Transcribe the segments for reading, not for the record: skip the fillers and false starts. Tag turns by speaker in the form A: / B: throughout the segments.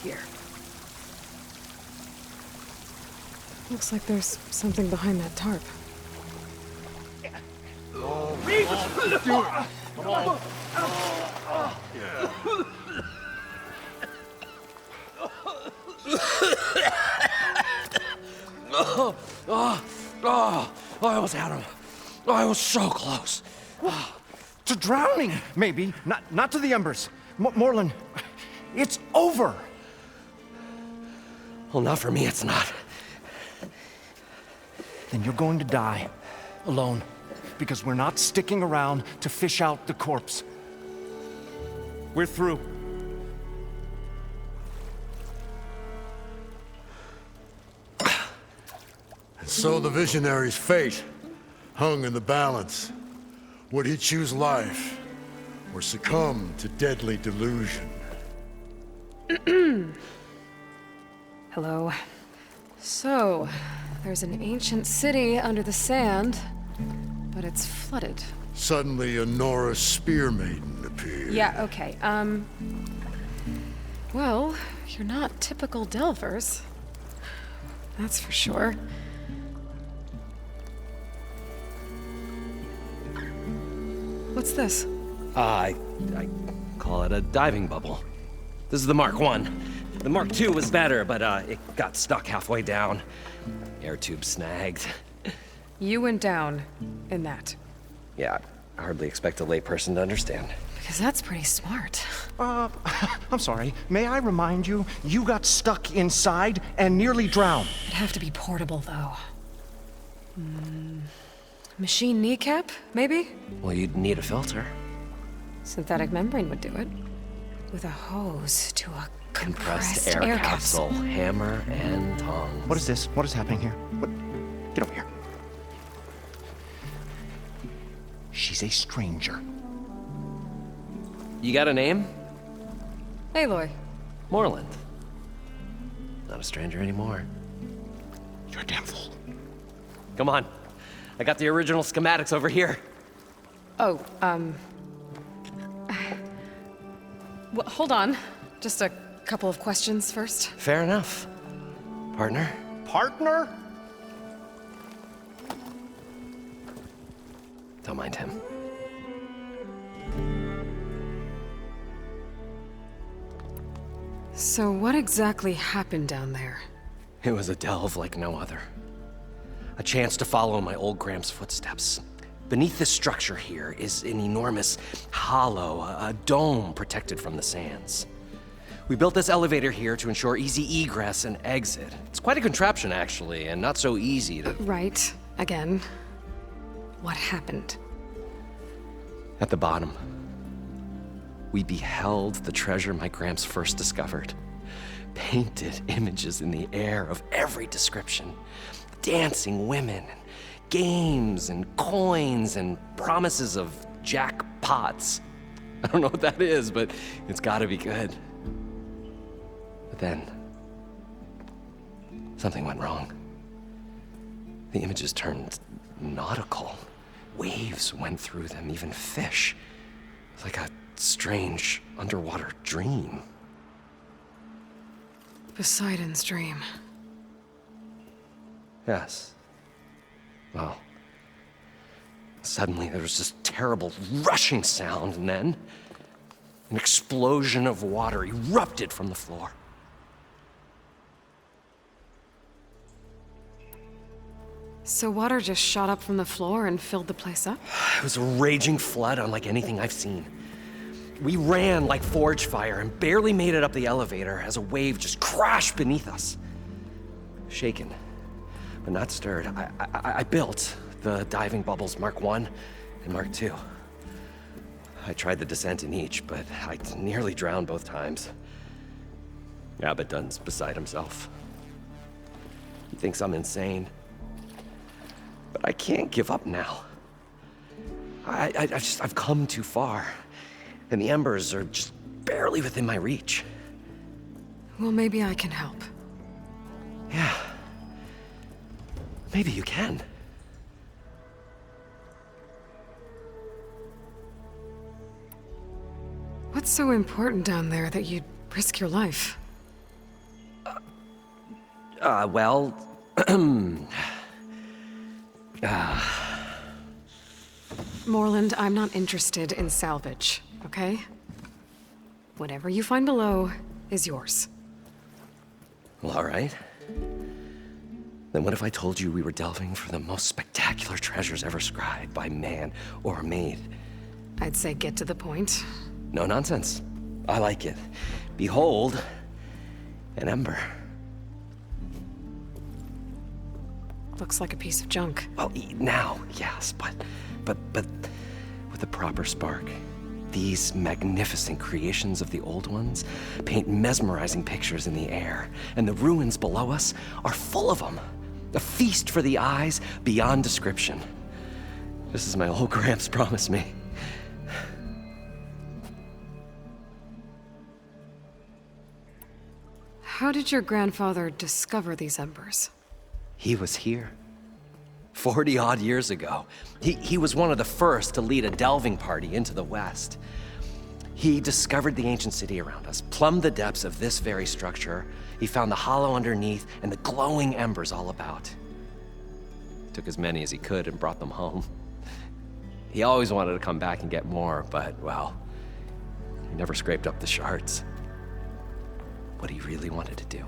A: here? Looks like there's something behind that tarp.
B: I almost had him. I was so close.
C: To drowning, maybe. Not to the embers. Moreland, it's over.
B: Well, not for me, it's not.
C: Then you're going to die. Alone. Because we're not sticking around to fish out the corpse. We're through.
D: And so the visionary's fate hung in the balance. Would he choose life or succumb to deadly delusion?
A: Hello. So, there's an ancient city under the sand, but it's flooded.
D: Suddenly, a Norse spear maiden appeared.
A: Yeah, okay. Well, you're not typical Delvers. That's for sure. What's this?
B: I call it a diving bubble. This is the Mark 1. The Mark 2 was better, but it got stuck halfway down. Air tube snagged.
A: You went down in that.
B: Yeah, I hardly expect a layperson to understand.
A: Because that's pretty smart.
C: I'm sorry. May I remind you, you got stuck inside and nearly drowned.
A: It'd have to be portable, though. Machine kneecap, maybe?
B: Well, you'd need a filter.
A: Synthetic membrane would do it. With a hose to a compressed
B: air capsule. Hammer and tongs.
C: What is this? What is happening here? What? Get over here. She's a stranger.
B: You got a name?
A: Aloy.
B: Moreland. Not a stranger anymore.
C: You're a damn fool.
B: Come on. I got the original schematics over here.
A: Oh, well, hold on. Just a couple of questions first.
B: Fair enough. Partner?
C: Partner?
B: Don't mind him.
A: So what exactly happened down there?
B: It was a delve like no other. A chance to follow my old Gram's footsteps. Beneath this structure here is an enormous hollow, a dome protected from the sands. We built this elevator here to ensure easy egress and exit. It's quite a contraption, actually, and not so easy to...
A: Right. Again. What happened?
B: At the bottom, we beheld the treasure my Gramps first discovered. Painted images in the air of every description. Dancing women, games and coins and promises of jackpots. I don't know what that is, but it's gotta be good. But then, something went wrong. The images turned nautical. Waves went through them, even fish. It was like a strange underwater dream.
A: Poseidon's dream.
B: Yes. Well, suddenly there was this terrible rushing sound, and then an explosion of water erupted from the floor.
A: So water just shot up from the floor and filled the place up?
B: It was a raging flood unlike anything I've seen. We ran like forge fire and barely made it up the elevator as a wave just crashed beneath us. Shaken, but not stirred, I built the diving bubbles Mark 1 and Mark 2. I tried the descent in each, but I nearly drowned both times. Abaddon's beside himself. He thinks I'm insane. But I can't give up now. I've come too far. And the embers are just barely within my reach.
A: Well, maybe I can help.
B: Yeah. Maybe you can.
A: What's so important down there that you'd risk your life?
B: Well...
A: Moreland, I'm not interested in salvage, okay? Whatever you find below is yours.
B: Well, all right. Then what if I told you we were delving for the most spectacular treasures ever scribed by man or maid?
A: I'd say get to the point.
B: No nonsense. I like it. Behold, an ember.
A: Looks like a piece of junk.
B: Well, now, yes, but with a proper spark. These magnificent creations of the old ones paint mesmerizing pictures in the air, and the ruins below us are full of them. A feast for the eyes beyond description. Just as my old Gramps promised me.
A: How did your grandfather discover these embers?
B: He was here. 40-odd years ago. He was one of the first to lead a delving party into the West. He discovered the ancient city around us, plumbed the depths of this very structure. He found the hollow underneath and the glowing embers all about. Took as many as he could and brought them home. He always wanted to come back and get more, but, well, he never scraped up the shards. What he really wanted to do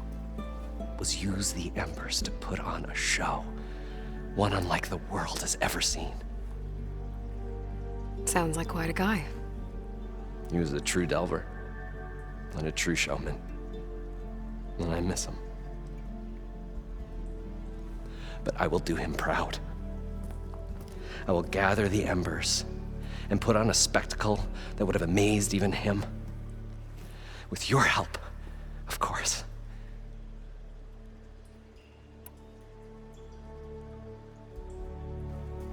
B: was use the embers to put on a show. One unlike the world has ever seen.
A: Sounds like quite a guy.
B: He was a true delver, and a true showman. And I miss him. But I will do him proud. I will gather the embers and put on a spectacle that would have amazed even him. With your help, of course.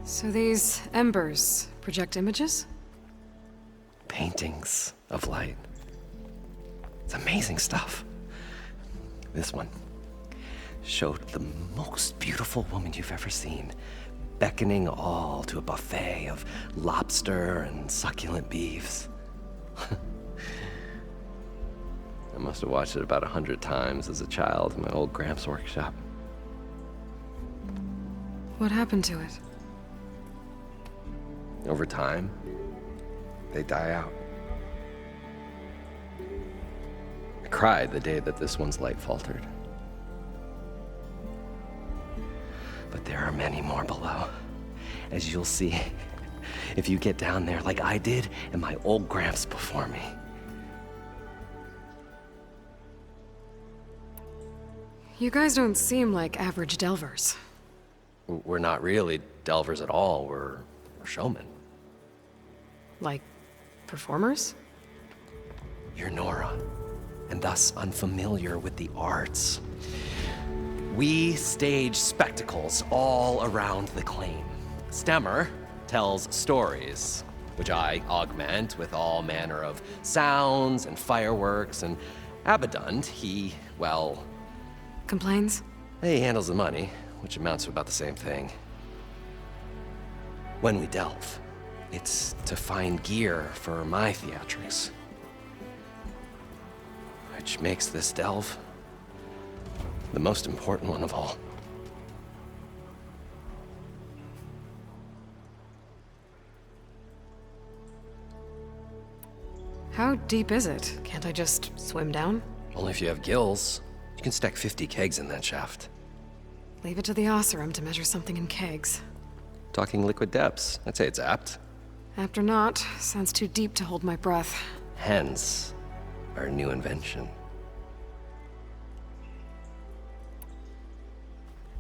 A: So these embers project images?
B: Paintings of light. It's amazing stuff. This one showed the most beautiful woman you've ever seen, beckoning all to a buffet of lobster and succulent beefs. I must have watched it about 100 times as a child in my old Gramps workshop.
A: What happened to it?
B: Over time, they die out. I cried the day that this one's light faltered. But there are many more below, as you'll see if you get down there like I did and my old Gramps before me.
A: You guys don't seem like average delvers.
B: We're not really delvers at all, we're showmen.
A: Like, performers?
B: You're Nora, and thus unfamiliar with the arts. We stage spectacles all around the claim. Stemmer tells stories, which I augment with all manner of sounds and fireworks, and Abadund, he, well...
A: Complains?
B: He handles the money, which amounts to about the same thing. When we delve, it's to find gear for my theatrics. Which makes this delve the most important one of all.
A: How deep is it? Can't I just swim down?
B: Only if you have gills. You can stack 50 kegs in that shaft.
A: Leave it to the Oseram to measure something in kegs.
B: Talking liquid depths, I'd say it's apt.
A: Apt or not, sounds too deep to hold my breath.
B: Hence, our new invention.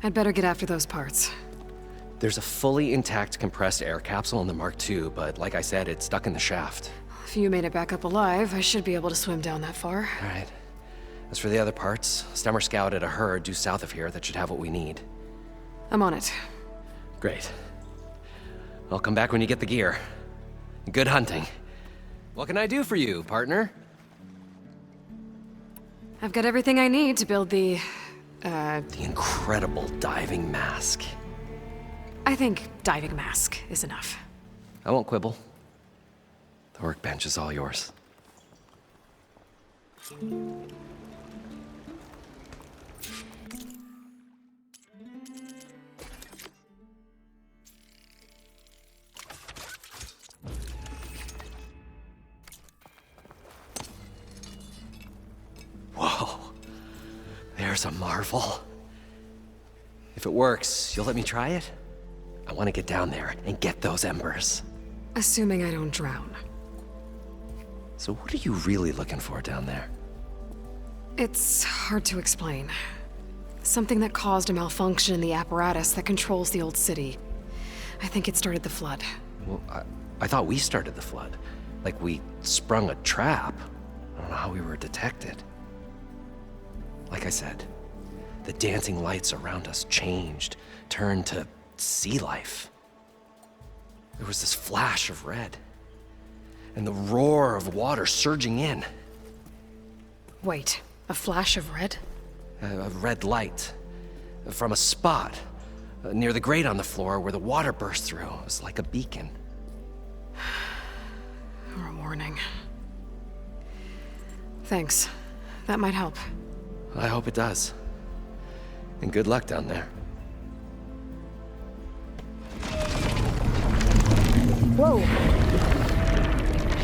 A: I'd better get after those parts.
B: There's a fully intact compressed air capsule in the Mark II, but like I said, it's stuck in the shaft.
A: If you made it back up alive, I should be able to swim down that far.
B: All right. As for the other parts, Stemmer scouted a herd due south of here that should have what we need.
A: I'm on it.
B: Great. I'll come back when you get the gear. Good hunting. What can I do for you, partner?
A: I've got everything I need to build the
B: incredible diving mask.
A: I think diving mask is enough.
B: I won't quibble. The workbench is all yours. power's a marvel. If it works, you'll let me try it? I want to get down there and get those embers.
A: Assuming I don't drown.
B: So what are you really looking for down there?
A: It's hard to explain. Something that caused a malfunction in the apparatus that controls the old city. I think it started the flood.
B: Well, I thought we started the flood. Like we sprung a trap. I don't know how we were detected. Like I said, the dancing lights around us changed, turned to sea life. There was this flash of red, and the roar of water surging in.
A: Wait, a flash of red?
B: A red light from a spot near the grate on the floor where the water burst through. It was like a beacon.
A: Or a warning. Thanks. That might help.
B: I hope it does. And good luck down there.
A: Whoa!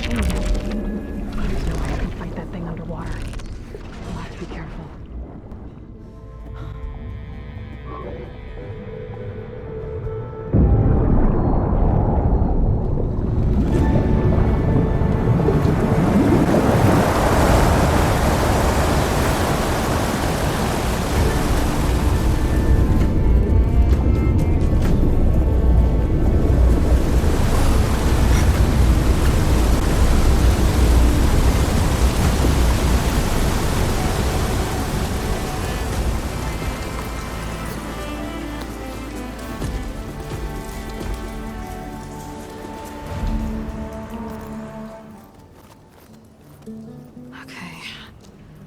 A: There's no way I can fight that thing underwater. I'll have to be careful.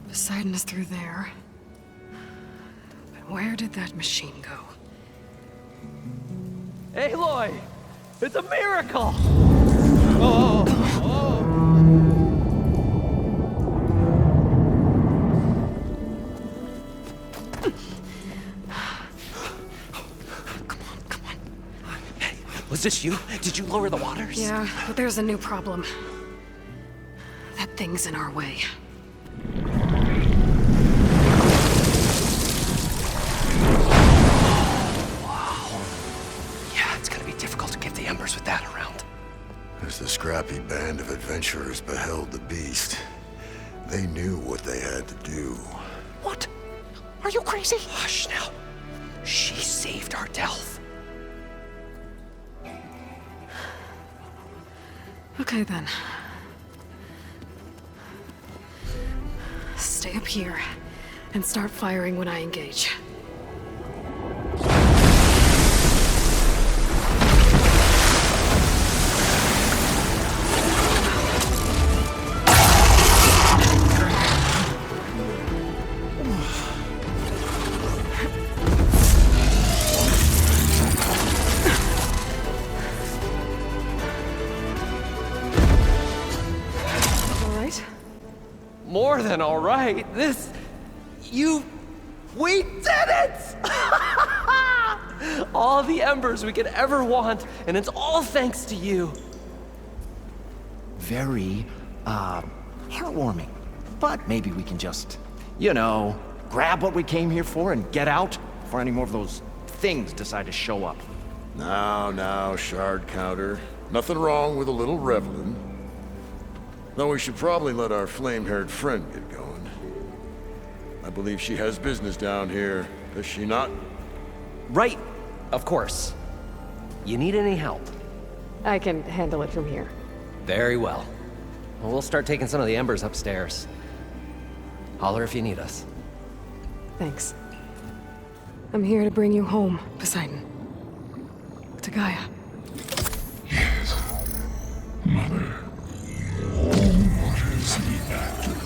A: Poseidon is through there. But where did that machine go?
B: Aloy! It's a miracle!
A: Come on.
B: Hey, was this you? Did you lower the waters?
A: Yeah, but there's a new problem. That thing's in our way.
B: With that around.
D: As the scrappy band of adventurers beheld the beast, they knew what they had to do.
B: What? Are you crazy? Hush now. She saved our Delph.
A: Okay then. Stay up here and start firing when I engage.
B: More than all right. We did it! All the embers we could ever want, and it's all thanks to you.
C: Very, heartwarming. But maybe we can just, grab what we came here for and get out before any more of those things decide to show up.
D: Now, shard counter. Nothing wrong with a little reveling. Though we should probably let our flame-haired friend get going. I believe she has business down here, does she not?
B: Right, of course. You need any help?
A: I can handle it from here.
B: Very well. Well, we'll start taking some of the embers upstairs. Holler if you need us.
A: Thanks. I'm here to bring you home, Poseidon. To Gaia.
E: Yes, Mother. What is the actor?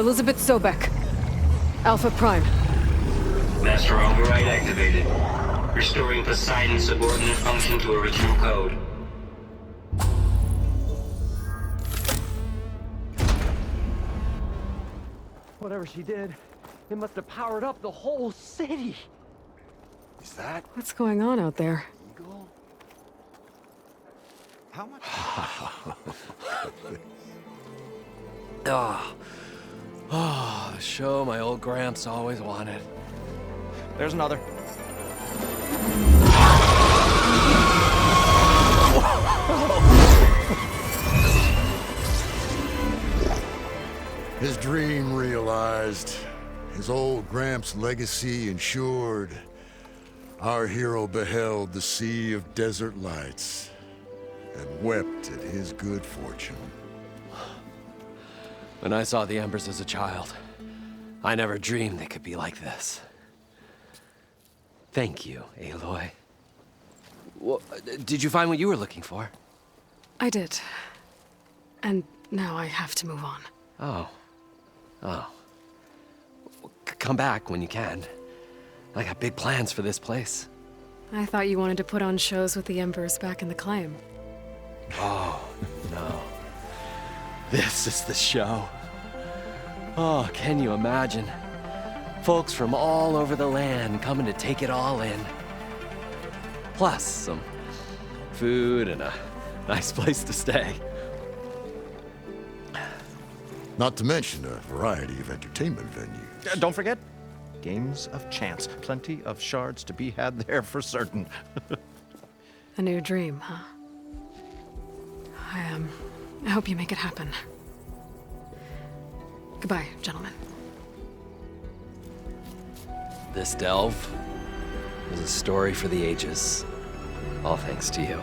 A: Elizabeth Sobek. Alpha Prime.
F: Master override activated. Restoring Poseidon's subordinate function to original code.
B: Whatever she did, it must have powered up the whole city.
C: Is that
A: What's going on out there?
C: legal? How much?
B: Oh, the show my old Gramps always wanted.
C: There's another.
D: His dream realized, his old Gramps' legacy ensured. Our hero beheld the sea of desert lights and wept at his good fortune.
B: When I saw the Embers as a child, I never dreamed they could be like this. Thank you, Aloy. Well, did you find what you were looking for?
A: I did. And now I have to move on.
B: Oh. Oh. Come back when you can. I got big plans for this place.
A: I thought you wanted to put on shows with the Embers back in the Claim.
B: Oh, no. This is the show. Oh, can you imagine? Folks from all over the land coming to take it all in. Plus, some food and a nice place to stay.
D: Not to mention a variety of entertainment venues.
C: Don't forget, games of chance. Plenty of shards to be had there for certain.
A: A new dream, huh? I hope you make it happen. Goodbye, gentlemen.
B: This delve is a story for the ages. All thanks to you.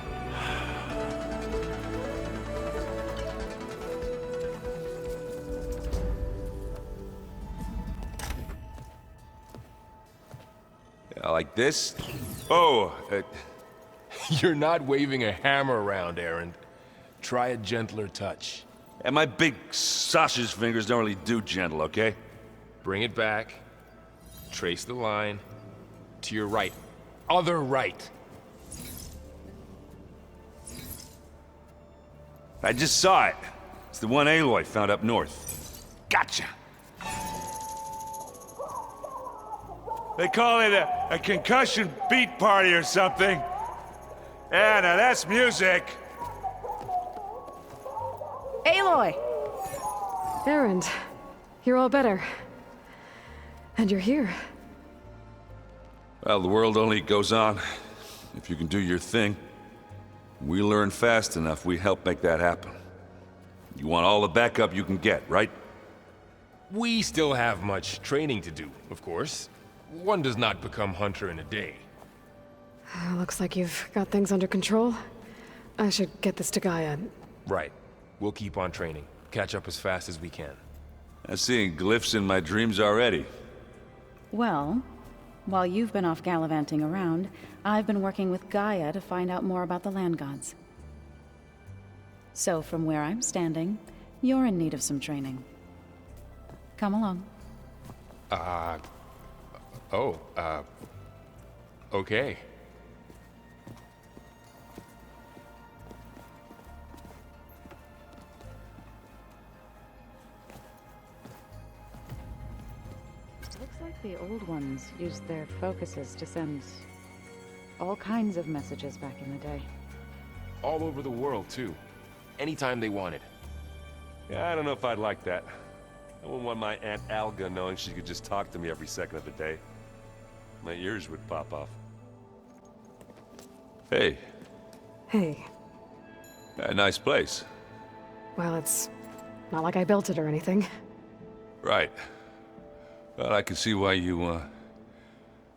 G: Like this? Oh, you're not waving a hammer around, Aaron. Try a gentler touch.
H: And my big sausage fingers don't really do gentle, okay?
G: Bring it back. Trace the line. To your right. Other right.
H: I just saw it. It's the one Aloy found up north. Gotcha! They call it a concussion beat party or something. Yeah, now that's music.
I: Aloy!
A: Erend, you're all better. And you're here.
H: Well, the world only goes on if you can do your thing. We learn fast enough, we help make that happen. You want all the backup you can get, right?
G: We still have much training to do, of course. One does not become hunter in a day.
A: Looks like you've got things under control. I should get this to Gaia.
G: Right. We'll keep on training. Catch up as fast as we can.
H: I'm seeing glyphs in my dreams already.
I: Well, while you've been off gallivanting around, I've been working with Gaia to find out more about the land gods. So from where I'm standing, you're in need of some training. Come along.
G: Okay.
I: Looks like the old ones used their focuses to send all kinds of messages back in the day.
G: All over the world, too. Anytime they wanted.
H: Yeah, I don't know if I'd like that. I wouldn't want my Aunt Alga knowing she could just talk to me every second of the day. My ears would pop off. Hey,
A: Hey.
H: a nice place.
A: Well, it's not like I built it or anything.
H: Right. Well, I can see why you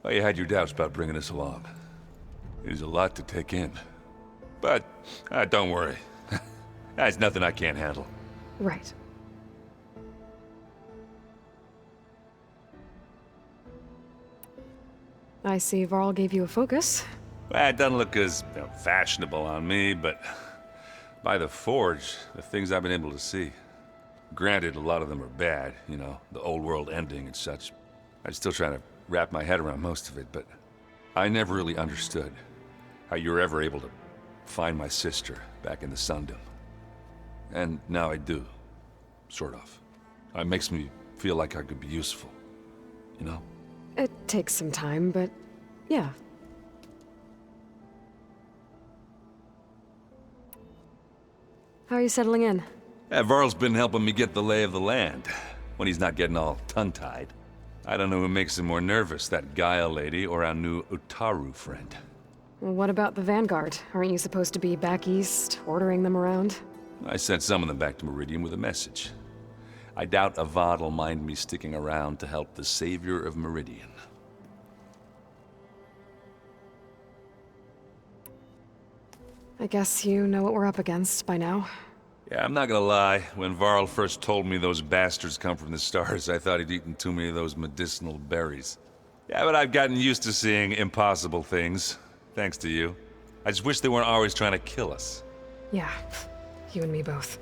H: had your doubts about bringing us along. It is a lot to take in. But, don't worry. That's nothing I can't handle.
A: Right. I see Varl gave you a focus.
H: Well, it doesn't look as fashionable on me, but by the Forge, the things I've been able to see. Granted, a lot of them are bad, you know, the old world ending and such. I'm still trying to wrap my head around most of it, but I never really understood how you were ever able to find my sister back in the Sundom. And now I do, sort of. It makes me feel like I could be useful, you know?
A: It takes some time, but yeah. How are you settling in?
H: Yeah, Varl's been helping me get the lay of the land. when he's not getting all tongue-tied. I don't know who makes him more nervous, that Gaia lady or our new Utaru friend.
A: What about the Vanguard? Aren't you supposed to be back east, ordering them around?
H: I sent some of them back to Meridian with a message. I doubt Avad will mind me sticking around to help the savior of Meridian.
A: I guess you know what we're up against by now.
H: Yeah, I'm not gonna lie. When Varl first told me those bastards come from the stars, I thought he'd eaten too many of those medicinal berries. Yeah, but I've gotten used to seeing impossible things, thanks to you. I just wish they weren't always trying to kill us.
A: Yeah, you and me both.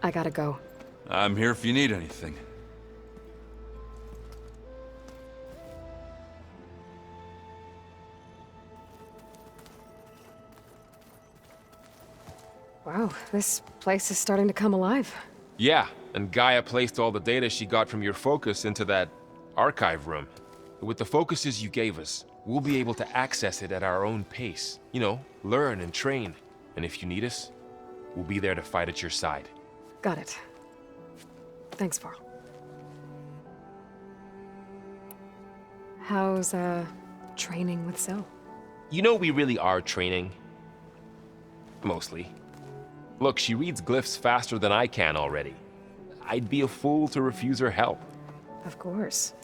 A: I gotta go.
H: I'm here if you need anything.
A: Wow, this place is starting to come alive.
G: Yeah, and Gaia placed all the data she got from your focus into that archive room. With the focuses you gave us, we'll be able to access it at our own pace. You know, learn and train. And if you need us, we'll be there to fight at your side.
A: Got it. Thanks, Varl. How's, training with Zoe?
G: You know we really are training. Mostly. Look, she reads glyphs faster than I can already. I'd be a fool to refuse her help.
A: Of course.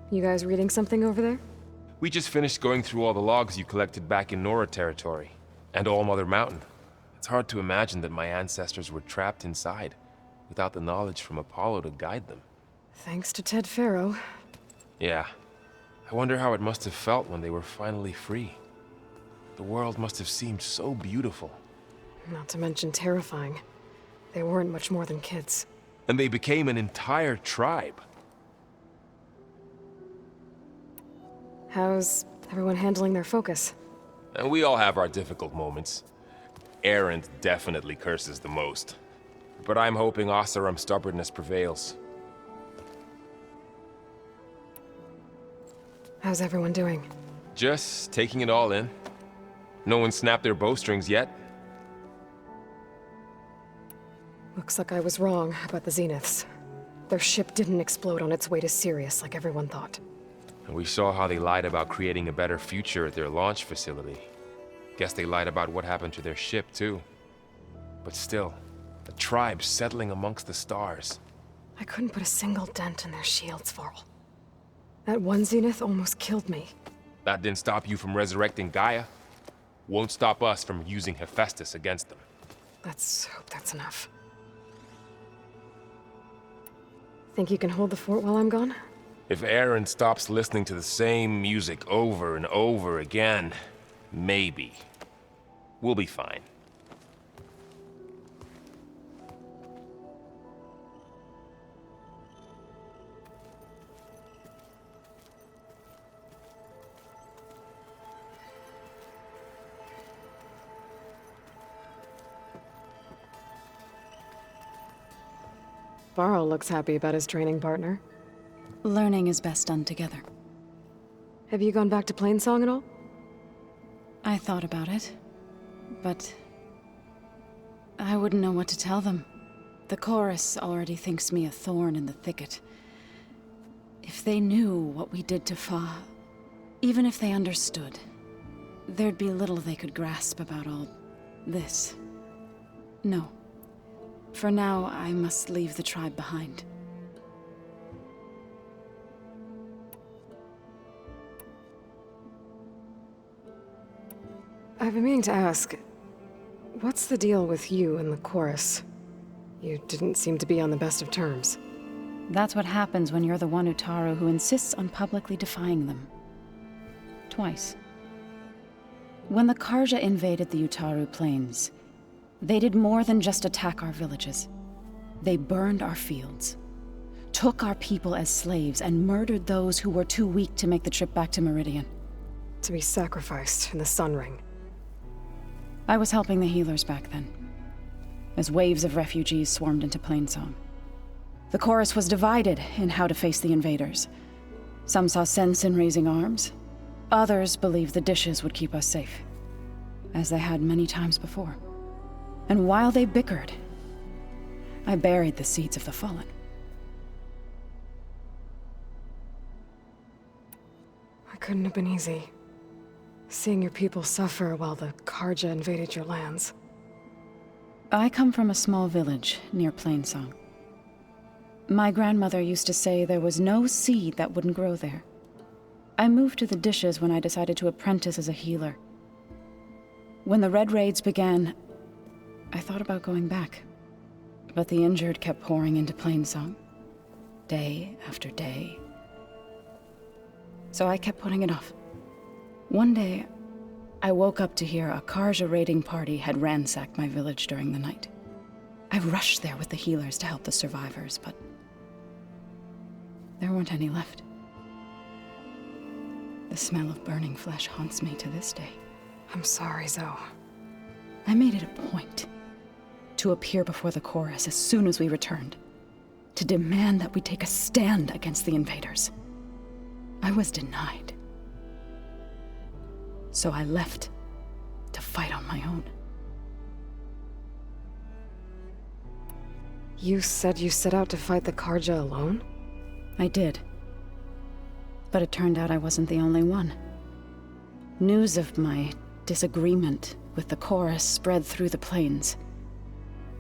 A: You guys reading something over there?
G: We just finished going through all the logs you collected back in Nora territory, and All Mother Mountain. It's hard to imagine that my ancestors were trapped inside, without the knowledge from Apollo to guide them.
A: Thanks to Ted Faro.
G: Yeah. I wonder how it must have felt when they were finally free. The world must have seemed so beautiful.
A: Not to mention terrifying. They weren't much more than kids.
G: And they became an entire tribe.
A: How's everyone handling their focus?
G: And we all have our difficult moments. Erend definitely curses the most. But I'm hoping Oseram's stubbornness prevails.
A: How's everyone doing?
G: Just taking it all in. No one snapped their bowstrings yet.
A: Looks like I was wrong about the Zeniths. Their ship didn't explode on its way to Sirius like everyone thought.
G: And we saw how they lied about creating a better future at their launch facility. Guess they lied about what happened to their ship, too. But still, a tribe settling amongst the stars.
A: I couldn't put a single dent in their shields, Varl. That one Zenith almost killed me.
G: That didn't stop you from resurrecting Gaia. Won't stop us from using Hephaestus against them.
A: Let's hope that's enough. Think you can hold the fort while I'm gone?
G: If Erend stops listening to the same music over and over again, maybe. We'll be fine.
A: Varl looks happy about his training partner.
J: Learning is best done together.
A: Have you gone back to Plainsong at all?
J: I thought about it, but I wouldn't know what to tell them. The chorus already thinks me a thorn in the thicket. If they knew what we did to Fa, even if they understood, there'd be little they could grasp about all this. No. For now, I must leave the tribe behind.
A: I've been meaning to ask, what's the deal with you and the chorus? You didn't seem to be on the best of terms.
J: That's what happens when you're the one Utaru who insists on publicly defying them. Twice. When the Karja invaded the Utaru plains, they did more than just attack our villages. They burned our fields, took our people as slaves, and murdered those who were too weak to make the trip back to Meridian.
A: To be sacrificed in the Sun Ring.
J: I was helping the healers back then, as waves of refugees swarmed into Plainsong. The chorus was divided in how to face the invaders. Some saw sense in raising arms. Others believed the dishes would keep us safe. as they had many times before. And while they bickered, I buried the seeds of the Fallen.
A: It couldn't have been easy. Seeing your people suffer while the Karja invaded your lands.
J: I come from a small village near Plainsong. My grandmother used to say there was no seed that wouldn't grow there. I moved to the Dishes when I decided to apprentice as a healer. When the Red Raids began, I thought about going back. But the injured kept pouring into Plainsong, day after day. So I kept putting it off. One day, I woke up to hear a Karja raiding party had ransacked my village during the night. I rushed there with the healers to help the survivors, but there weren't any left. The smell of burning flesh haunts me to this day.
A: I'm sorry, Zoe.
J: I made it a point to appear before the chorus as soon as we returned, to demand that we take a stand against the invaders. I was denied. So I left to fight on my own.
A: You said you set out to fight the Karja alone?
J: I did. But it turned out I wasn't the only one. News of my disagreement with the chorus spread through the plains.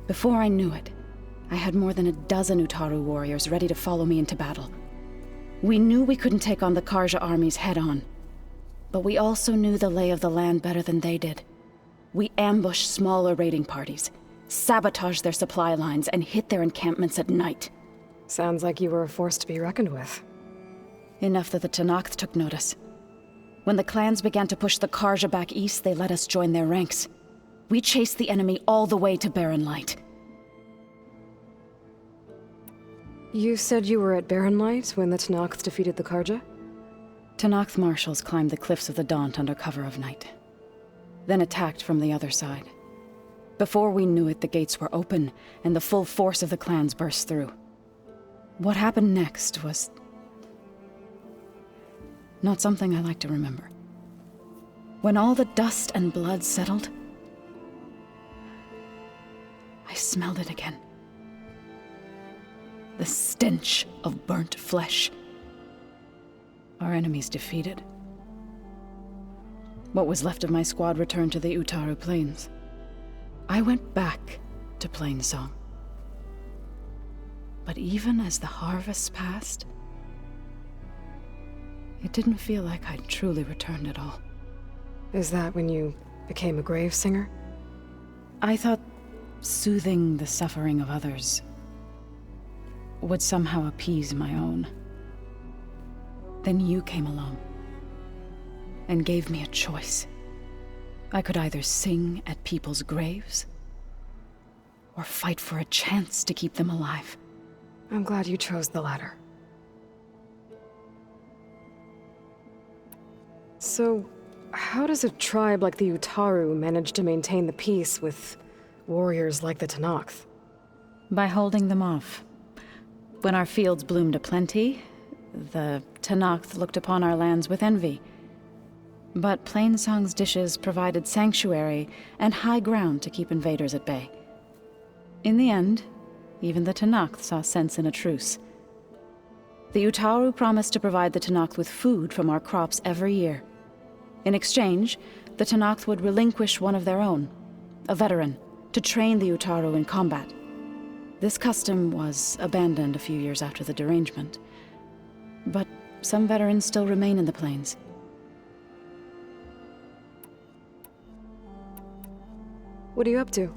J: Before I knew it, I had more than a dozen Utaru warriors ready to follow me into battle. We knew we couldn't take on the Karja armies head-on, but we also knew the lay of the land better than they did. We ambushed smaller raiding parties, sabotaged their supply lines, and hit their encampments at night.
A: Sounds like you were a force to be reckoned with.
J: Enough that the Tenakth took notice. When the clans began to push the Karja back east, they let us join their ranks. We chased the enemy all the way to Barren Light.
A: You said you were at Barren Light when the Tenakth defeated the Karja?
J: Tenakth marshals climbed the cliffs of the Daunt under cover of night, then attacked from the other side. Before we knew it, the gates were open, and the full force of the clans burst through. What happened next was not something I like to remember. When all the dust and blood settled, I smelled it again. The stench of burnt flesh. Our enemies defeated. What was left of my squad returned to the Utaru Plains. I went back to Plainsong. But even as the harvest passed, it didn't feel like I'd truly returned at all.
A: Is that when you became a grave singer?
J: I thought soothing the suffering of others would somehow appease my own. Then you came along and gave me a choice. I could either sing at people's graves or fight for a chance to keep them alive.
A: I'm glad you chose the latter. So, how does a tribe like the Utaru manage to maintain the peace with warriors like the Tenakth?
J: By holding them off. When our fields bloomed aplenty, the Tenakth looked upon our lands with envy. But Plainsong's Dishes provided sanctuary and high ground to keep invaders at bay. In the end, even the Tenakth saw sense in a truce. The Utaru promised to provide the Tenakth with food from our crops every year. In exchange, the Tenakth would relinquish one of their own, a veteran, to train the Utaru in combat. This custom was abandoned a few years after the derangement, but some veterans still remain in the plains.
A: What are you up to?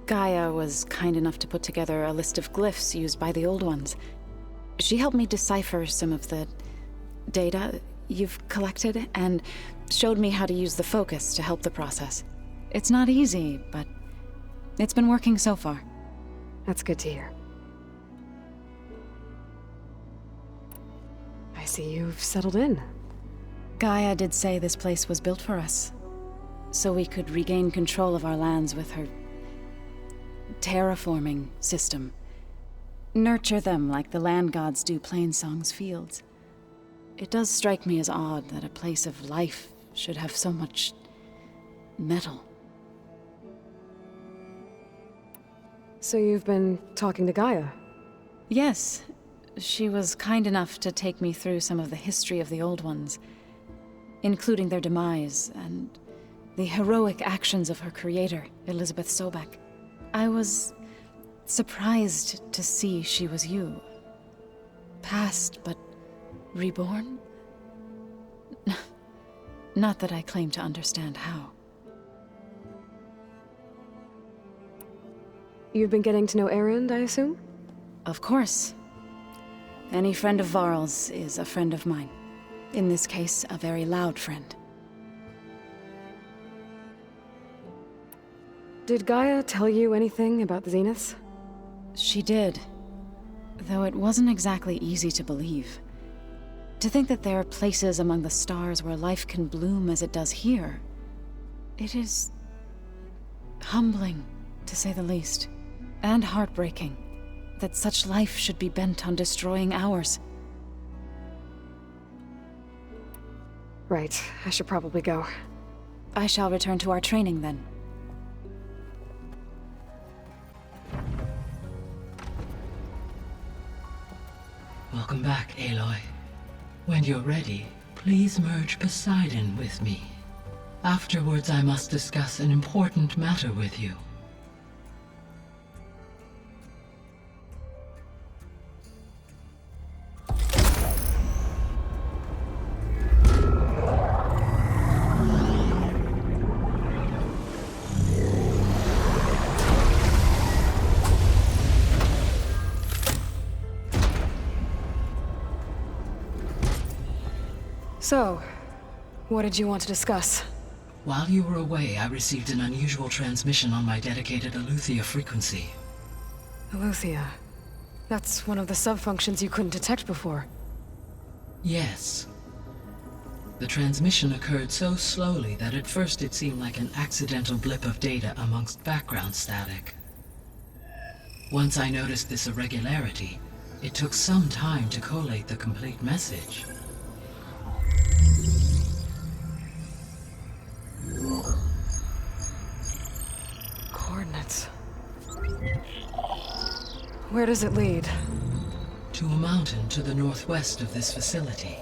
J: Gaia was kind enough to put together a list of glyphs used by the Old Ones. She helped me decipher some of the data you've collected, and showed me how to use the focus to help the process. It's not easy, but it's been working so far.
A: That's good to hear. I see you've settled in.
J: Gaia did say this place was built for us, so we could regain control of our lands with her terraforming system. Nurture them like the land gods do Plainsong's fields. It does strike me as odd that a place of life should have so much metal.
A: So you've been talking to Gaia?
J: Yes. She was kind enough to take me through some of the history of the Old Ones, including their demise and the heroic actions of her creator, Elizabeth Sobek. I was surprised to see she was you. Past, but reborn? Not that I claim to understand how.
A: You've been getting to know Erend, I assume?
J: Of course. Any friend of Varl's is a friend of mine. In this case, a very loud friend.
A: Did Gaia tell you anything about the Zeniths?
J: She did. Though it wasn't exactly easy to believe. To think that there are places among the stars where life can bloom as it does here. It is humbling, to say the least. And heartbreaking that such life should be bent on destroying ours.
A: Right, I should probably go.
J: I shall return to our training then.
K: Welcome back, Aloy. When you're ready, please merge Poseidon with me. Afterwards, I must discuss an important matter with you.
A: So, what did you want to discuss?
K: While you were away, I received an unusual transmission on my dedicated Eleuthia frequency.
A: Eleuthia. That's one of the sub-functions you couldn't detect before.
K: Yes. The transmission occurred so slowly that at first it seemed like an accidental blip of data amongst background static. Once I noticed this irregularity, it took some time to collate the complete message.
A: Coordinates. Where does it lead?
K: To a mountain to the northwest of this facility.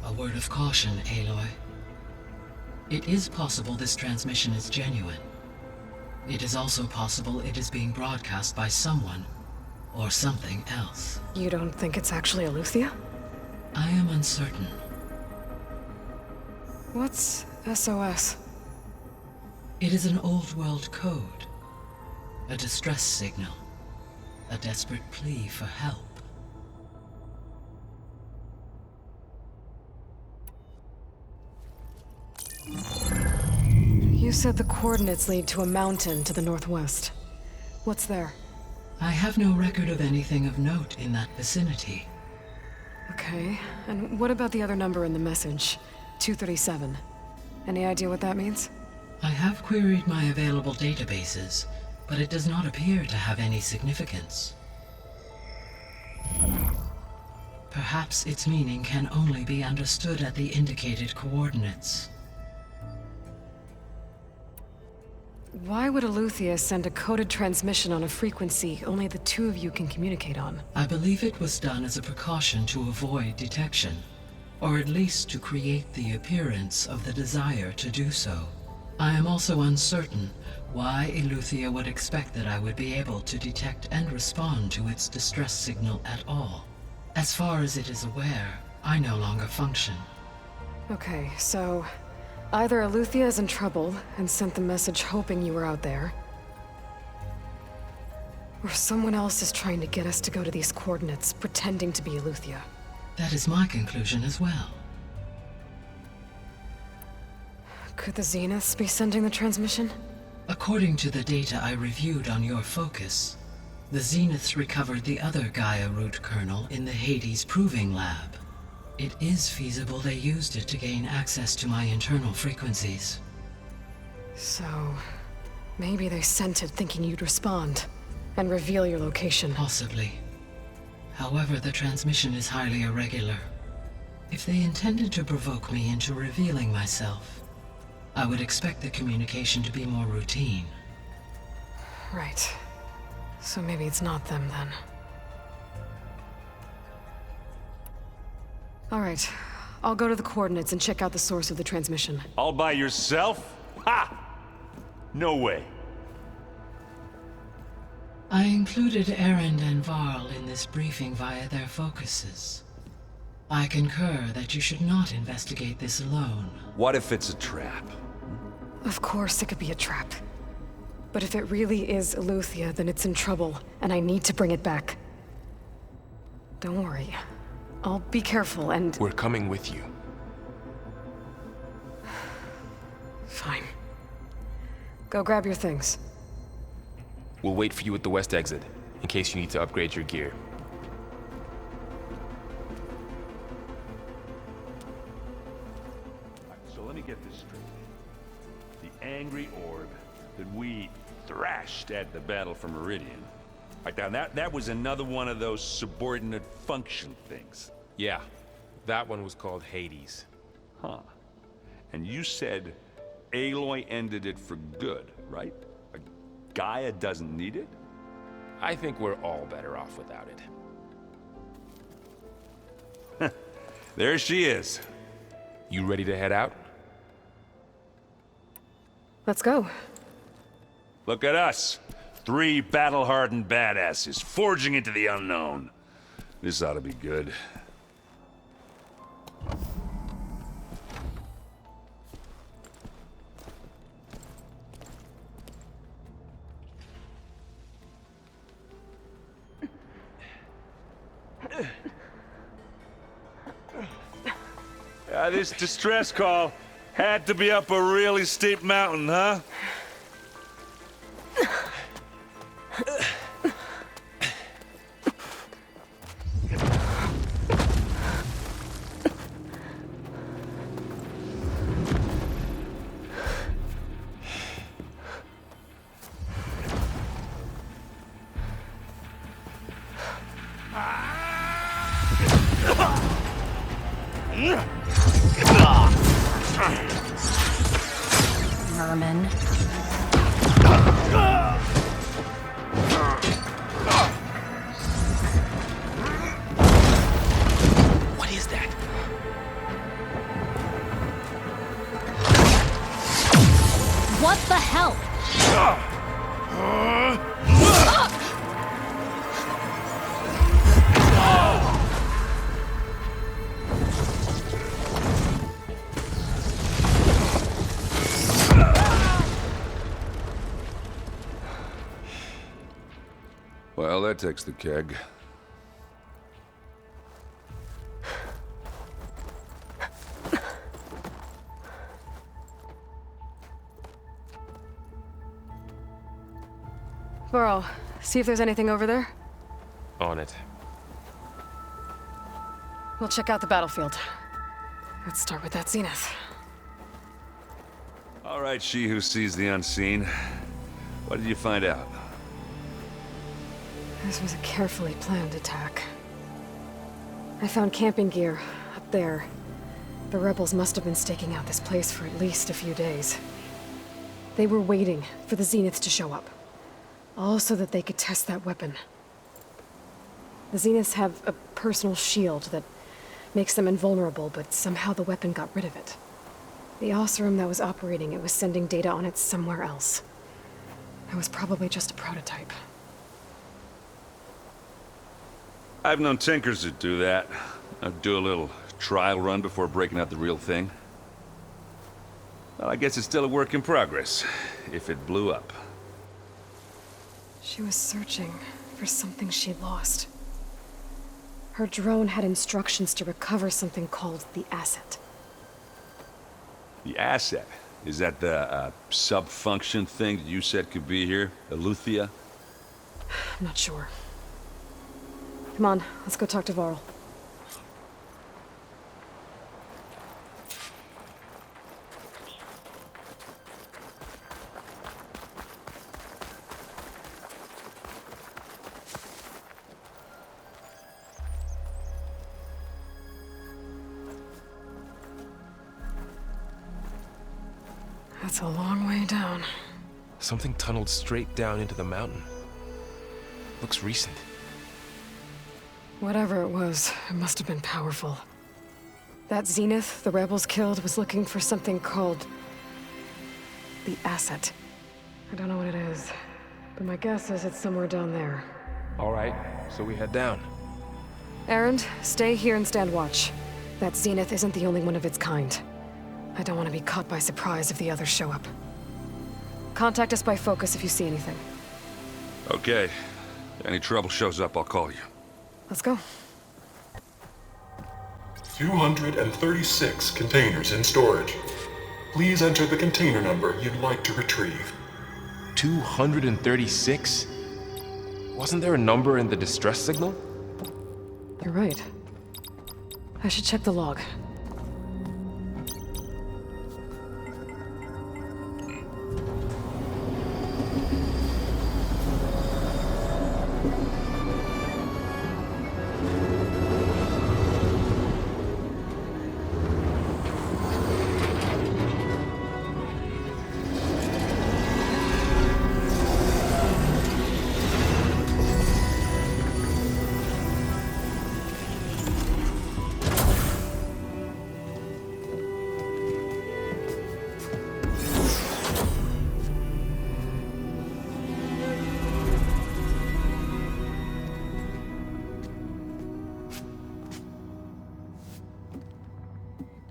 K: A word of caution, Aloy. It is possible this transmission is genuine. It is also possible it is being broadcast by someone or something else.
A: You don't think it's actually Eleuthia?
K: I am uncertain.
A: What's SOS?
K: It is an old world code. A distress signal. A desperate plea for help.
A: You said the coordinates lead to a mountain to the northwest. What's there?
K: I have no record of anything of note in that vicinity.
A: Okay, and what about the other number in the message? 237. Any idea what that means?
K: I have queried my available databases, but it does not appear to have any significance. Perhaps its meaning can only be understood at the indicated coordinates.
A: Why would Eleuthia send a coded transmission on a frequency only the two of you can communicate on?
K: I believe it was done as a precaution to avoid detection, or at least to create the appearance of the desire to do so. I am also uncertain why Eleuthia would expect that I would be able to detect and respond to its distress signal at all. As far as it is aware, I no longer function.
A: Okay, so either Eleuthia is in trouble and sent the message hoping you were out there, or someone else is trying to get us to go to these coordinates, pretending to be Eleuthia.
K: That is my conclusion as well.
A: Could the Zeniths be sending the transmission?
K: According to the data I reviewed on your focus, the Zeniths recovered the other Gaia root kernel in the Hades Proving Lab. It is feasible they used it to gain access to my internal frequencies.
A: So, maybe they sent it thinking you'd respond and reveal your location.
K: Possibly. However, the transmission is highly irregular. If they intended to provoke me into revealing myself, I would expect the communication to be more routine.
A: Right. So maybe it's not them then. All right. I'll go to the coordinates and check out the source of the transmission.
H: All by yourself? Ha! No way.
K: I included Erend and Varl in this briefing via their focuses. I concur that you should not investigate this alone.
H: What if it's a trap?
A: Of course it could be a trap. But if it really is Eleuthia, then it's in trouble, and I need to bring it back. Don't worry. I'll be careful and...
G: We're coming with you.
A: Fine. Go grab your things.
G: We'll wait for you at the west exit, in case you need to upgrade your gear.
H: So let me get this straight. The angry orb that we thrashed at the Battle for Meridian. Right now, that was another one of those subordinate function things.
G: Yeah, that one was called Hades.
H: Huh. And you said Aloy ended it for good, right? Gaia doesn't need it?
G: I think we're all better off without it.
H: There she is.
G: You ready to head out?
A: Let's go.
H: Look at us. 3 battle-hardened badasses forging into the unknown. This ought to be good. This distress call had to be up a really steep mountain, huh?
J: Vermin.
B: What is that?
J: What the hell?
H: Well, that takes the keg.
A: Burrow, see if there's anything over there.
G: On it.
A: We'll check out the battlefield. Let's start with that zenith.
H: All right, she who sees the unseen. What did you find out?
A: This was a carefully planned attack. I found camping gear up there. The rebels must have been staking out this place for at least a few days. They were waiting for the zeniths to show up. All so that they could test that weapon. The zeniths have a personal shield that makes them invulnerable, but somehow the weapon got rid of it. The Oseram that was operating it was sending data on it somewhere else. It was probably just a prototype.
H: I've known tinkers that do that. I'd do a little trial run before breaking out the real thing. Well, I guess it's still a work in progress, if it blew up.
A: She was searching for something she'd lost. Her drone had instructions to recover something called the asset.
H: The asset? Is that the sub-function thing that you said could be here? Eleuthia?
A: I'm not sure. Come on, let's go talk to Varl. That's a long way down.
G: Something tunneled straight down into the mountain. Looks recent.
A: Whatever it was, it must have been powerful. That Zenith the rebels killed was looking for something called the Asset. I don't know what it is, but my guess is it's somewhere down there.
G: All right, so we head down.
A: Erend, stay here and stand watch. That Zenith isn't the only one of its kind. I don't want to be caught by surprise if the others show up. Contact us by focus if you see anything.
H: Okay. Any trouble shows up, I'll call you.
A: Let's go.
E: 236 containers in storage. Please enter the container number you'd like to retrieve.
G: 236? Wasn't there a number in the distress signal?
A: You're right. I should check the log.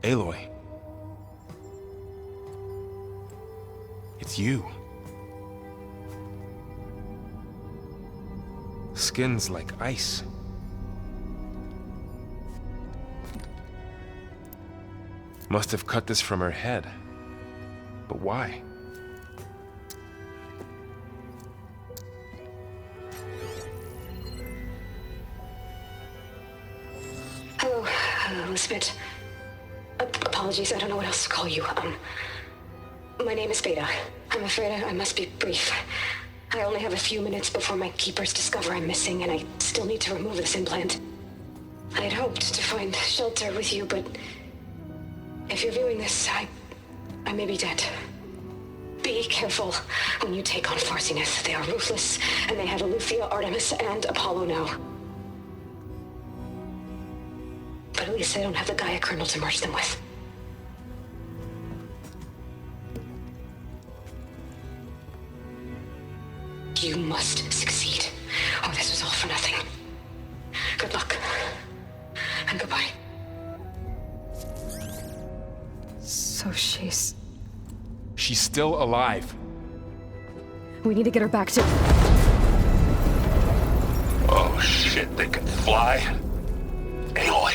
G: Aloy. It's you. Skin's like ice. Must have cut this from her head. But why?
L: Hello, Elizabeth. Apologies, I don't know what else to call you. My name is Beta. I'm afraid I must be brief. I only have a few minutes before my keepers discover I'm missing, and I still need to remove this implant. I had hoped to find shelter with you, but if you're viewing this, I may be dead. Be careful when you take on Far Zenith. They are ruthless, and they have Eleuthia, Artemis, and Apollo now. But at least they don't have the Gaia kernel to merge them with. You must succeed, or this was all for nothing. Good luck. And goodbye.
A: So she's
G: still alive.
A: We need to get her back to...
H: Oh shit, they can fly? Aloy!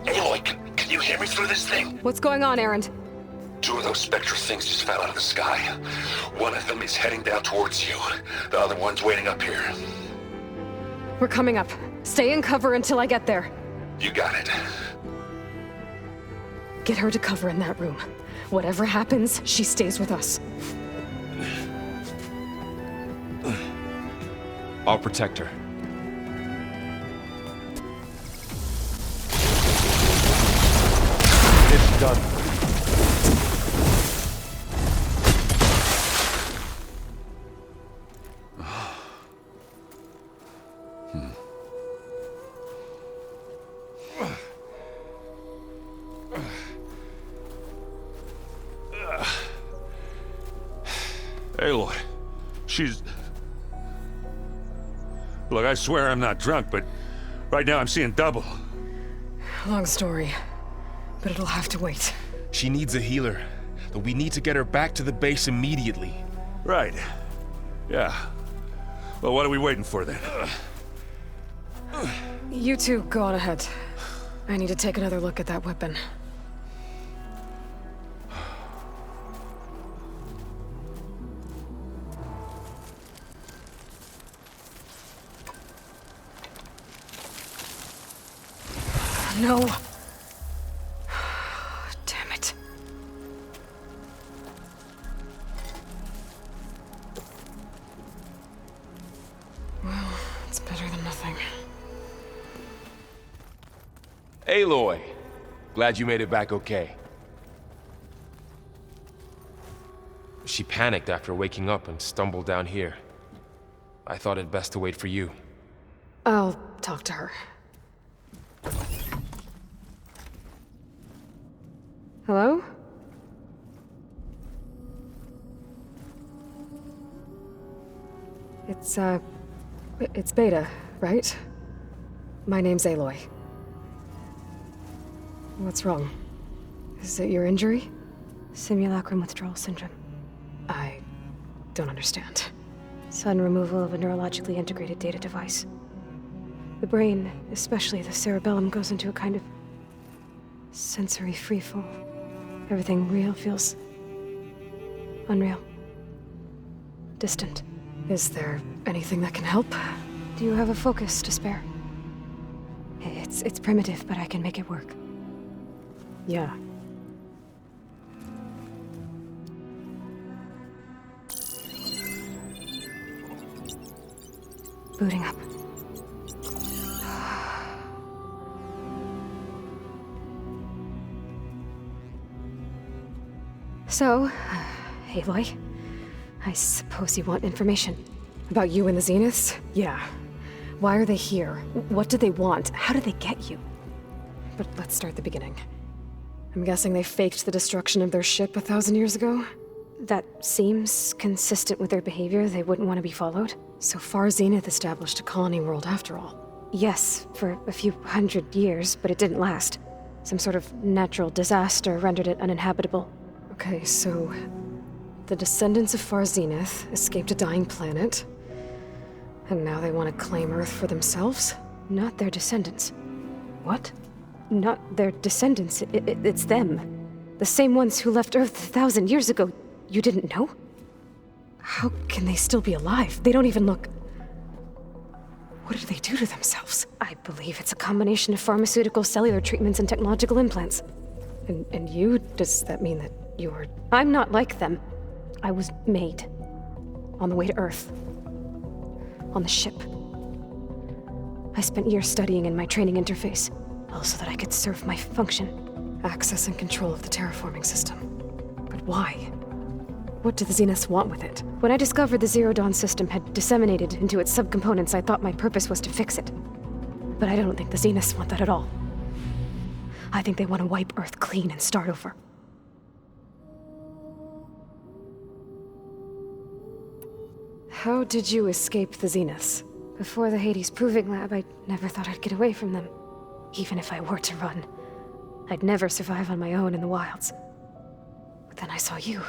H: Aloy, can you hear me through this thing?
A: What's going on, Erend?
H: 2 of those spectral things just fell out of the sky. One of them is heading down towards you. The other one's waiting up here.
A: We're coming up. Stay in cover until I get there.
H: You got it.
A: Get her to cover in that room. Whatever happens, she stays with us.
G: I'll protect her. It's done.
H: Aloy, she's... Look, I swear I'm not drunk, but right now I'm seeing double.
A: Long story, but it'll have to wait.
G: She needs a healer, but we need to get her back to the base immediately.
H: Right. Yeah. Well, what are we waiting for then?
A: You two go on ahead. I need to take another look at that weapon. No. Damn it. Well, it's better than nothing.
G: Aloy, glad you made it back okay. She panicked after waking up and stumbled down here. I thought it best to wait for you.
A: I'll talk to her. Hello? It's Beta, right? My name's Aloy. What's wrong? Is it your injury?
L: Simulacrum withdrawal syndrome.
A: I don't understand.
L: Sudden removal of a neurologically integrated data device. The brain, especially the cerebellum, goes into a kind of sensory freefall. Everything real feels unreal. Distant.
A: Is there anything that can help?
L: Do you have a focus to spare? It's primitive, but I can make it work.
A: Yeah.
L: Booting up. So, Aloy, I suppose you want information.
A: About you and the Zeniths? Yeah. Why are they here? What do they want? How did they get you? But let's start the beginning. I'm guessing they faked the destruction of their ship 1,000 years ago?
L: That seems consistent with their behavior. They wouldn't want to be followed.
A: So far, Zenith established a colony world after all.
L: Yes, for a few hundred years, but it didn't last. Some sort of natural disaster rendered it uninhabitable.
A: Okay, so the descendants of Far Zenith escaped a dying planet, and now they want to claim Earth for themselves?
L: Not their descendants.
A: What?
L: Not their descendants. It's them. The same ones who left Earth 1,000 years ago. You didn't know?
A: How can they still be alive? They don't even look... What did they do to themselves?
L: I believe it's a combination of pharmaceutical, cellular treatments, and technological implants.
A: And you? Does that mean that you're...
L: I'm not like them. I was made. On the way to Earth. On the ship. I spent years studying in my training interface, all so that I could serve my function.
A: Access and control of the terraforming system. But why? What do the Zeniths want with it?
L: When I discovered the Zero Dawn system had disseminated into its subcomponents, I thought my purpose was to fix it. But I don't think the Zeniths want that at all. I think they want to wipe Earth clean and start over.
A: How did you escape the Zeniths?
L: Before the Hades Proving Lab, I never thought I'd get away from them. Even if I were to run, I'd never survive on my own in the wilds. But then I saw you.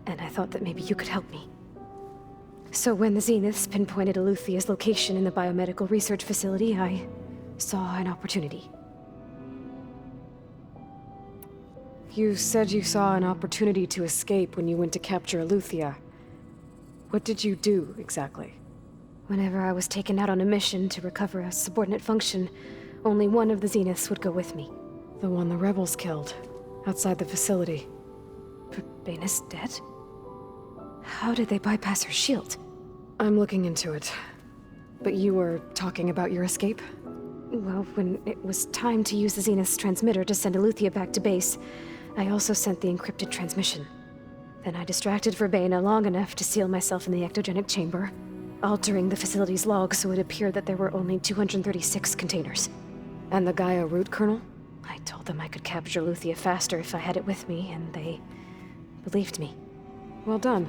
L: And I thought that maybe you could help me. So when the Zeniths pinpointed Eluthia's location in the biomedical research facility, I saw an opportunity.
A: You said you saw an opportunity to escape when you went to capture Eluthia. What did you do, exactly?
L: Whenever I was taken out on a mission to recover a subordinate function, only one of the Zeniths would go with me.
A: The one the rebels killed, outside the facility.
L: Baina's dead? How did they bypass her shield?
A: I'm looking into it. But you were talking about your escape?
L: Well, when it was time to use the Zenith's transmitter to send Eluthia back to base, I also sent the encrypted transmission. Then I distracted Verbaina long enough to seal myself in the ectogenic chamber, altering the facility's log so it appeared that there were only 236 containers.
A: And the Gaia root kernel?
L: I told them I could capture Eluthia faster if I had it with me, and they believed me.
A: Well done.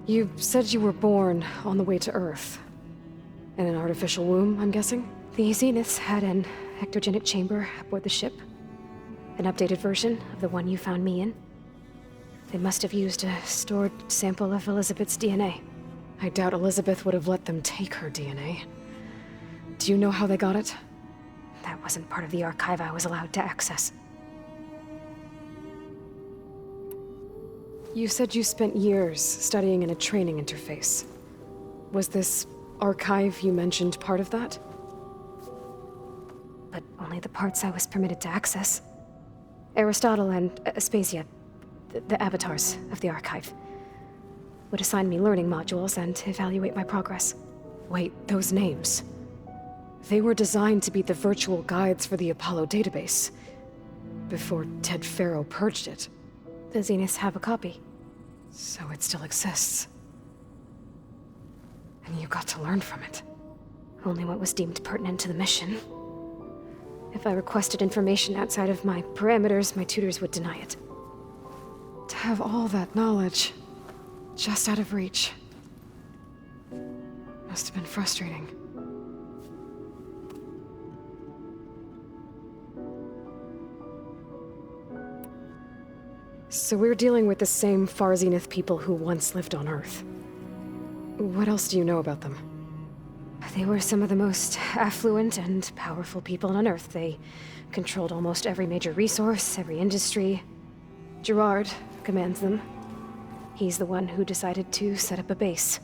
A: You said you were born on the way to Earth. In an artificial womb, I'm guessing?
L: The Zeniths had an ectogenic chamber aboard the ship. An updated version of the one you found me in. They must have used a stored sample of Elizabeth's DNA.
A: I doubt Elizabeth would have let them take her DNA. Do you know how they got it?
L: That wasn't part of the archive I was allowed to access.
A: You said you spent years studying in a training interface. Was this archive you mentioned part of that?
L: But only the parts I was permitted to access. Aristotle and Aspasia, the avatars of the archive, would assign me learning modules and evaluate my progress.
A: Wait, those names. They were designed to be the virtual guides for the Apollo database, before Ted Faro purged it.
L: The Zeniths have a copy.
A: So it still exists. And you got to learn from it.
L: Only what was deemed pertinent to the mission. If I requested information outside of my parameters, my tutors would deny it.
A: To have all that knowledge, just out of reach, must have been frustrating. So we're dealing with the same Far Zenith people who once lived on Earth. What else do you know about them?
L: They were some of the most affluent and powerful people on Earth. They controlled almost every major resource, every industry. Gerard commands them. He's the one who decided to set up a base.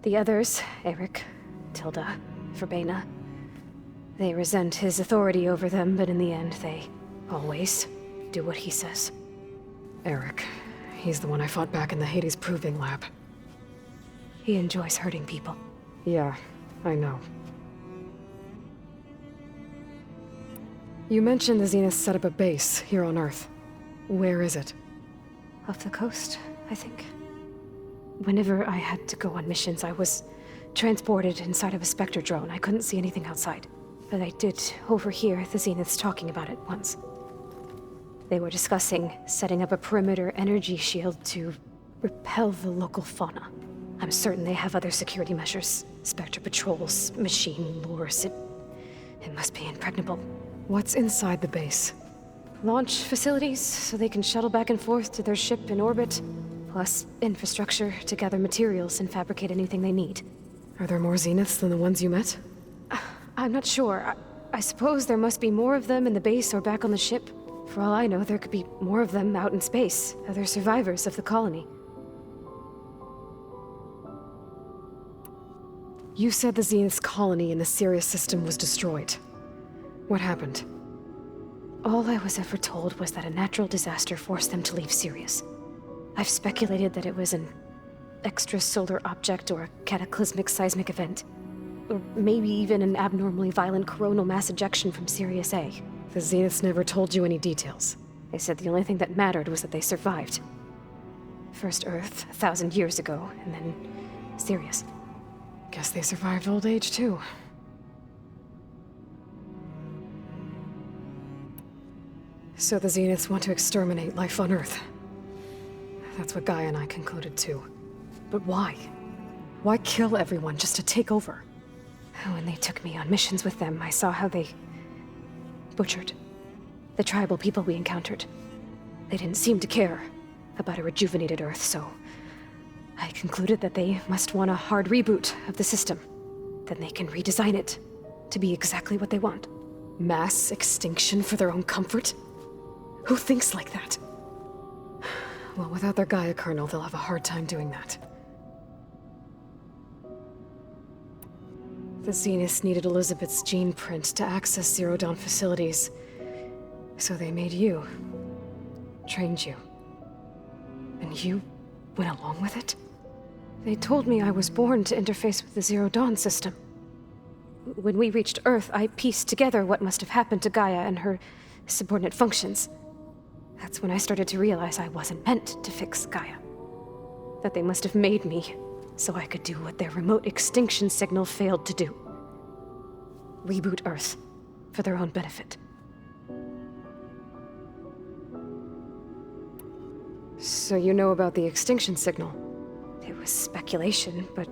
L: The others, Eric, Tilda, Verbena, they resent his authority over them, but in the end, they always do what he says.
A: Eric. He's the one I fought back in the Hades Proving Lab.
L: He enjoys hurting people.
A: Yeah, I know. You mentioned the Zeniths set up a base here on Earth. Where is it?
L: Off the coast, I think. Whenever I had to go on missions, I was transported inside of a Spectre drone. I couldn't see anything outside. But I did overhear the Zeniths talking about it once. They were discussing setting up a perimeter energy shield to repel the local fauna. I'm certain they have other security measures. Spectre patrols, machine lures. It must be impregnable.
A: What's inside the base?
L: Launch facilities, so they can shuttle back and forth to their ship in orbit. Plus infrastructure to gather materials and fabricate anything they need.
A: Are there more Zeniths than the ones you met?
L: I'm not sure. I suppose there must be more of them in the base or back on the ship. For all I know, there could be more of them out in space, other survivors of the colony.
A: You said the Zenith's colony in the Sirius system was destroyed. What happened?
L: All I was ever told was that a natural disaster forced them to leave Sirius. I've speculated that it was an extrasolar object or a cataclysmic seismic event. Or maybe even an abnormally violent coronal mass ejection from Sirius A.
A: The Zeniths never told you any details.
L: They said the only thing that mattered was that they survived. First Earth, 1,000 years ago, and then Sirius.
A: Guess they survived old age, too. So the Zeniths want to exterminate life on Earth. That's what Gaia and I concluded, too. But why? Why kill everyone just to take over?
L: When they took me on missions with them, I saw how they butchered the tribal people we encountered. They didn't seem to care about a rejuvenated Earth, so I concluded that they must want a hard reboot of the system. Then they can redesign it to be exactly what they want.
A: Mass extinction for their own comfort? Who thinks like that? Well, without their Gaia kernel, they'll have a hard time doing that. The Zeniths needed Elizabeth's gene print to access Zero Dawn facilities. So they made you. Trained you. And you went along with it?
L: They told me I was born to interface with the Zero Dawn system. When we reached Earth, I pieced together what must have happened to Gaia and her subordinate functions. That's when I started to realize I wasn't meant to fix Gaia. That they must have made me so I could do what their remote extinction signal failed to do. Reboot Earth for their own benefit.
A: So you know about the extinction signal?
L: It was speculation, but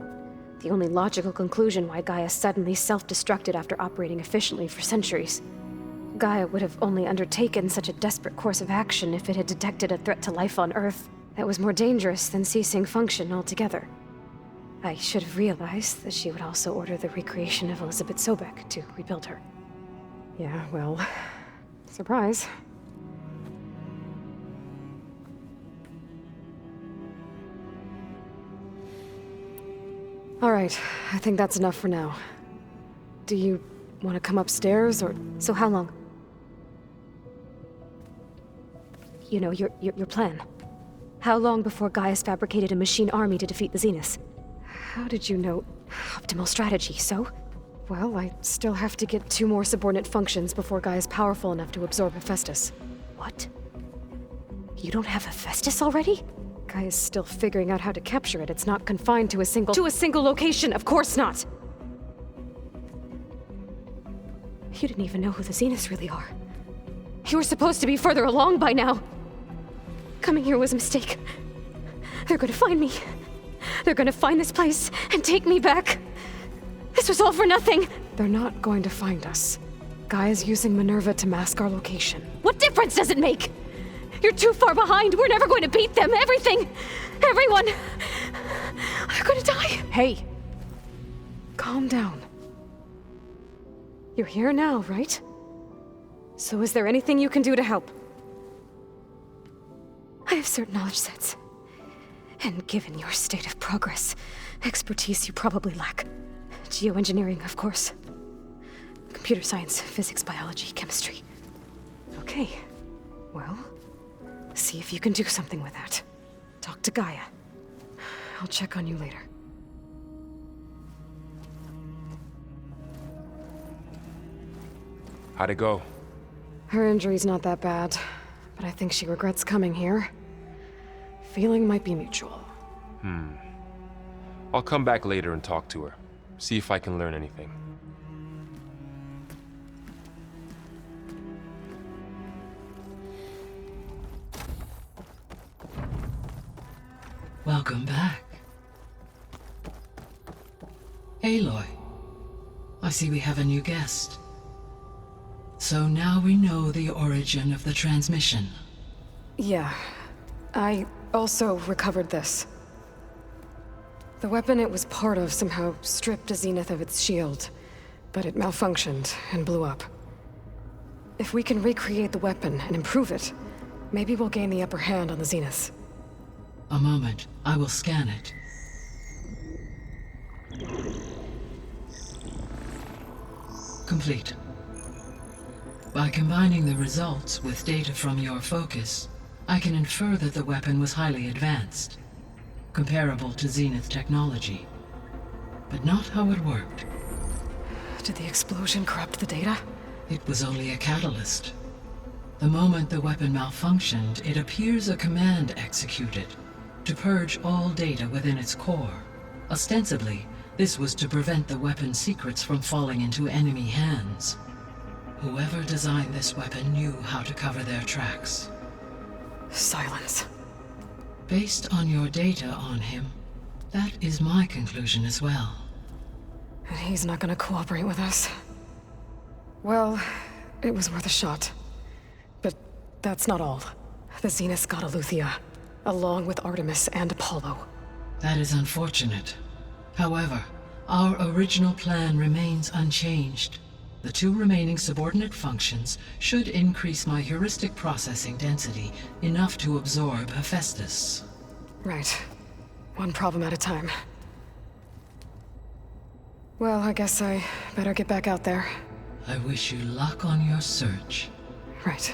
L: the only logical conclusion why Gaia suddenly self-destructed after operating efficiently for centuries. Gaia would have only undertaken such a desperate course of action if it had detected a threat to life on Earth that was more dangerous than ceasing function altogether. I should have realized that she would also order the recreation of Elizabeth Sobek to rebuild her.
A: Yeah, well, surprise. All right, I think that's enough for now. Do you want to come upstairs, or...
L: So how long? You know, your plan. How long before Gaia's fabricated a machine army to defeat the Zeniths?
A: How did you know?
L: Optimal strategy, so?
A: Well, I still have to get 2 more subordinate functions before Gaia's powerful enough to absorb Hephaestus.
L: What? You don't have Hephaestus already?
A: Gaia's still figuring out how to capture it. It's not confined to a single— To a single location, of course not!
L: You didn't even know who the Zeniths really are.
A: You were supposed to be further along by now! Coming here was a mistake. They're gonna find me. They're gonna find this place and take me back. This was all for nothing! They're not going to find us. Gaia's using Minerva to mask our location.
L: What difference does it make? You're too far behind. We're never going to beat them. Everything. Everyone. They're gonna die.
A: Hey. Calm down. You're here now, right? So is there anything you can do to help?
L: I have certain knowledge sets. And given your state of progress, expertise you probably lack. Geoengineering, of course. Computer science, physics, biology, chemistry.
A: Okay. Well, see if you can do something with that. Talk to Gaia. I'll check on you later.
G: How'd it go?
A: Her injury's not that bad, but I think she regrets coming here. Feeling might be mutual.
G: I'll come back later and talk to her. See if I can learn anything.
K: Welcome back. Aloy, I see we have a new guest. So now we know the origin of the transmission.
A: Yeah. I also recovered this. The weapon it was part of somehow stripped a Zenith of its shield, but it malfunctioned and blew up. If we can recreate the weapon and improve it, maybe we'll gain the upper hand on the Zeniths.
K: A moment, I will scan it. Complete. By combining the results with data from your focus, I can infer that the weapon was highly advanced, comparable to Zenith technology, but not how it worked.
A: Did the explosion corrupt the data?
K: It was only a catalyst. The moment the weapon malfunctioned, it appears a command executed to purge all data within its core. Ostensibly, this was to prevent the weapon's secrets from falling into enemy hands. Whoever designed this weapon knew how to cover their tracks.
A: Silence.
K: Based on your data on him, that is my conclusion as well.
A: And he's not gonna cooperate with us. Well, it was worth a shot. But that's not all. The Zeniths got Eleuthia, along with Artemis and Apollo.
K: That is unfortunate. However, our original plan remains unchanged. The 2 remaining subordinate functions should increase my heuristic processing density enough to absorb Hephaestus.
A: Right. One problem at a time. Well, I guess I better get back out there.
K: I wish you luck on your search.
A: Right.